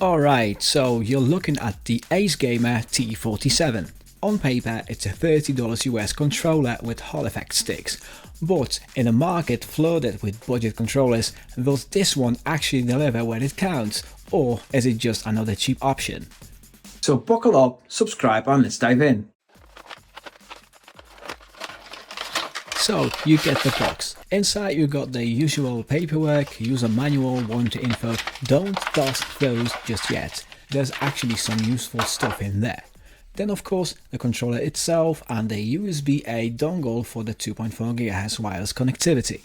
Alright, so you're looking at the AceGamer T47. On paper, it's a $30 US controller with Hall effect sticks, but in a market flooded with budget controllers, does this one actually deliver when it counts, or is it just another cheap option? So buckle up, subscribe and let's dive in. So you get the box. Inside you got the usual paperwork, user manual, warranty info. Don't dust those just yet. There's actually some useful stuff in there. Then of course the controller itself and the USB-A dongle for the 2.4 GHz wireless connectivity.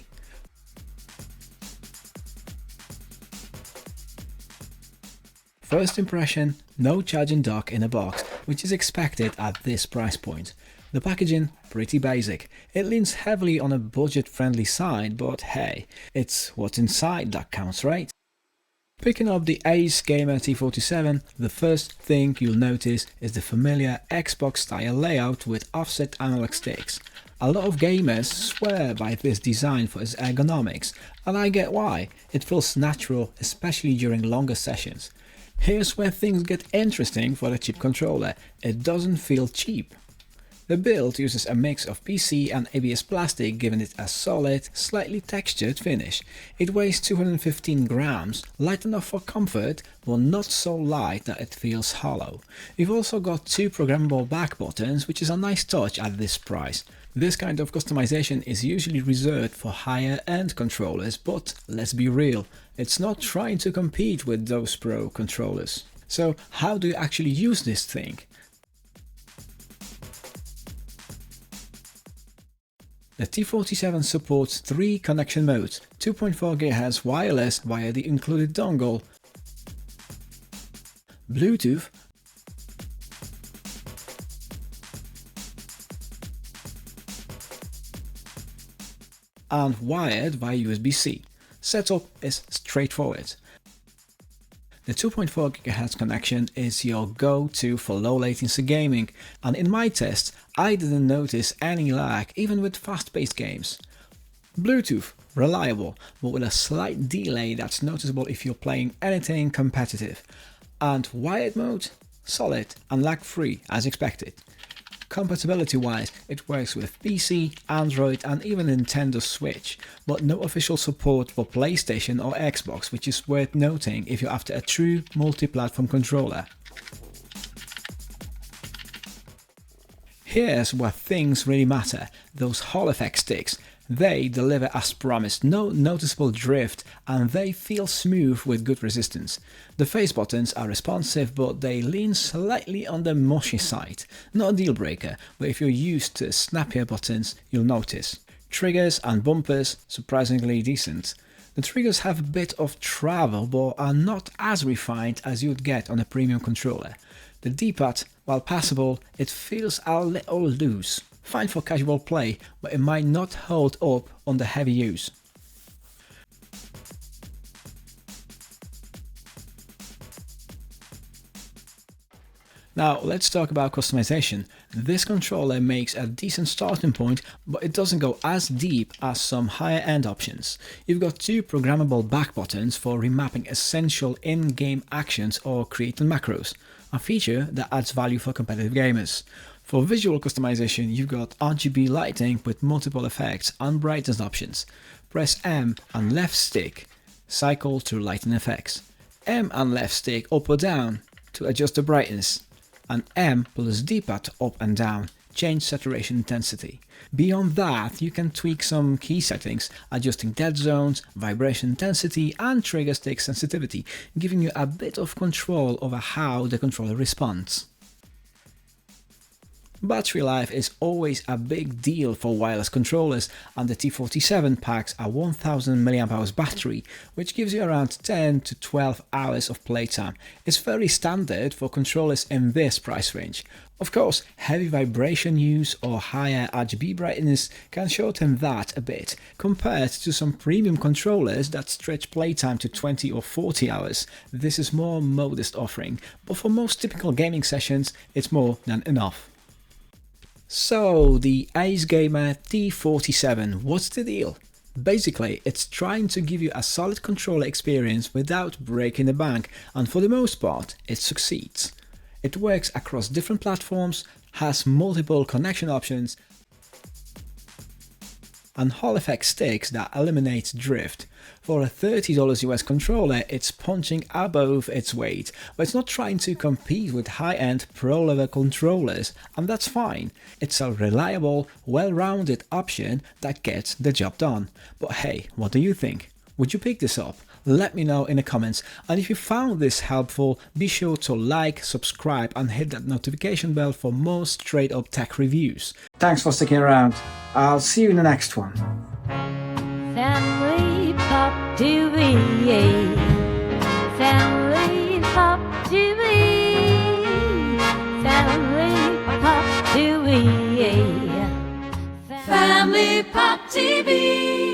First impression, no charging dock in a box, which is expected at this price point. The packaging, pretty basic. It leans heavily on a budget-friendly side, but hey, it's what's inside that counts, right? Picking up the AceGamer T47, the first thing you'll notice is the familiar Xbox-style layout with offset analog sticks. A lot of gamers swear by this design for its ergonomics, and I get why. It feels natural, especially during longer sessions. Here's where things get interesting for a cheap controller. It doesn't feel cheap. The build uses a mix of PC and ABS plastic, giving it a solid, slightly textured finish. It weighs 215 grams, light enough for comfort, but not so light that it feels hollow. You've also got two programmable back buttons, which is a nice touch at this price. This kind of customization is usually reserved for higher-end controllers, but let's be real, it's not trying to compete with those pro controllers. So how do you actually use this thing? The T47 supports 3 connection modes, 2.4 GHz wireless via the included dongle, Bluetooth, and wired via USB-C. Setup is straightforward. The 2.4 GHz connection is your go-to for low latency gaming, and in my test I didn't notice any lag even with fast-paced games. Bluetooth, reliable, but with a slight delay that's noticeable if you're playing anything competitive. And wired mode, solid and lag-free as expected. Compatibility wise, it works with PC, Android and even Nintendo Switch, but no official support for PlayStation or Xbox, which is worth noting if you're after a true multi-platform controller. Here's where things really matter, those Hall effect sticks. They deliver as promised, no noticeable drift, and they feel smooth with good resistance. The face buttons are responsive, but they lean slightly on the mushy side. Not a deal breaker, but if you're used to snappier buttons, you'll notice. Triggers and bumpers, surprisingly decent. The triggers have a bit of travel, but are not as refined as you'd get on a premium controller. The D-pad, while passable, it feels a little loose. Fine for casual play, but it might not hold up under heavy use. Now let's talk about customization. This controller makes a decent starting point, but it doesn't go as deep as some higher end options. You've got 2 programmable back buttons for remapping essential in-game actions or creating macros, a feature that adds value for competitive gamers. For visual customization, you've got RGB lighting with multiple effects and brightness options. Press M and left stick, cycle to lighten effects. M and left stick up or down to adjust the brightness. And M plus D-pad up and down, change saturation intensity. Beyond that, you can tweak some key settings, adjusting dead zones, vibration intensity and trigger stick sensitivity, giving you a bit of control over how the controller responds. Battery life is always a big deal for wireless controllers, and the T47 packs a 1000 mAh battery, which gives you around 10 to 12 hours of playtime. It's very standard for controllers in this price range. Of course, heavy vibration use or higher RGB brightness can shorten that a bit, compared to some premium controllers that stretch playtime to 20 or 40 hours. This is more modest offering, but for most typical gaming sessions, it's more than enough. So, the AceGamer T47, what's the deal? Basically, it's trying to give you a solid controller experience without breaking the bank, and for the most part, it succeeds. It works across different platforms, has multiple connection options, and Hall effect sticks that eliminate drift. For a $30 US controller, it's punching above its weight, but it's not trying to compete with high-end pro-level controllers, and that's fine. It's a reliable, well-rounded option that gets the job done. But hey, what do you think? Would you pick this up? Let me know in the comments, and if you found this helpful, be sure to like, subscribe and hit that notification bell for more straight up tech reviews. Thanks for sticking around. I'll see you in the next one. Family Pop TV. Family Pop TV. Family Pop TV. Family Pop TV.